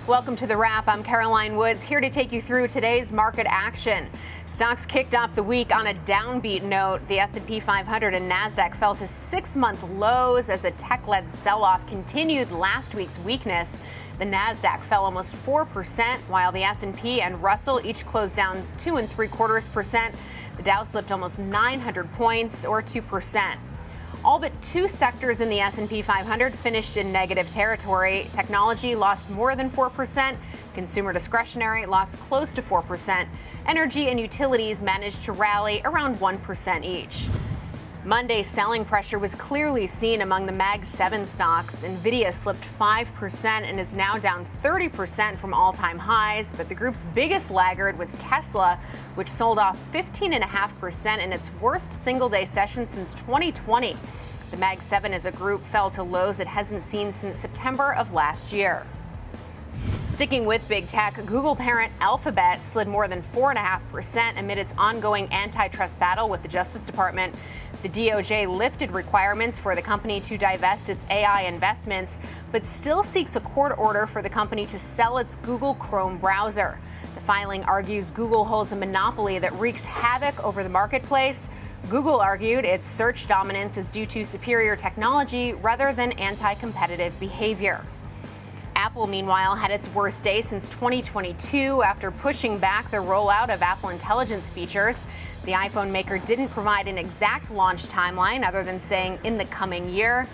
Welcome to The Wrap. I'm Caroline Woods, here to take you through today's market action. Stocks kicked off the week on a downbeat note. The S&P 500 and NASDAQ fell to six-month lows as a tech-led sell-off continued last week's weakness. The NASDAQ fell almost 4%, while the S&P and Russell each closed down 2.75%. The Dow slipped almost 900 points, or 2%. All but two sectors in the S&P 500 finished in negative territory. Technology lost more than 4%. Consumer discretionary lost close to 4%. Energy and utilities managed to rally around 1% each. Monday's selling pressure was clearly seen among the Mag 7 stocks. Nvidia slipped 5% and is now down 30% from all-time highs, but the group's biggest laggard was Tesla, which sold off 15.5% in its worst single-day session since 2020. The Mag 7 as a group fell to lows it hasn't seen since September of last year. Sticking with big tech, Google parent Alphabet slid more than 4.5% amid its ongoing antitrust battle with the Justice Department. The DOJ lifted requirements for the company to divest its AI investments, but still seeks a court order for the company to sell its Google Chrome browser. The filing argues Google holds a monopoly that wreaks havoc over the marketplace. Google argued its search dominance is due to superior technology rather than anti-competitive behavior. Apple, meanwhile, had its worst day since 2022 after pushing back the rollout of Apple Intelligence features. The iPhone maker didn't provide an exact launch timeline other than saying in the coming year.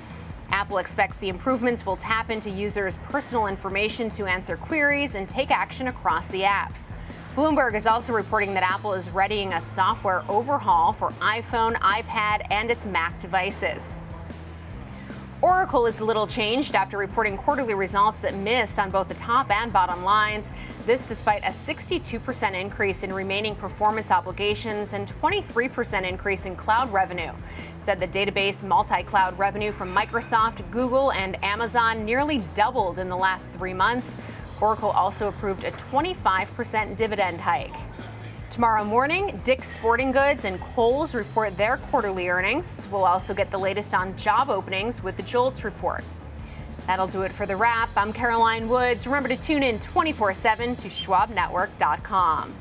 Apple expects the improvements will tap into users' personal information to answer queries and take action across the apps. Bloomberg is also reporting that Apple is readying a software overhaul for iPhone, iPad, and its Mac devices. Oracle is a little changed after reporting quarterly results that missed on both the top and bottom lines. This despite a 62% increase in remaining performance obligations and 23% increase in cloud revenue. It said the database multi-cloud revenue from Microsoft, Google, and Amazon nearly doubled in the last 3 months. Oracle also approved a 25% dividend hike. Tomorrow morning, Dick's Sporting Goods and Kohl's report their quarterly earnings. We'll also get the latest on job openings with the JOLTS report. That'll do it for The Wrap. I'm Caroline Woods. Remember to tune in 24/7 to schwabnetwork.com.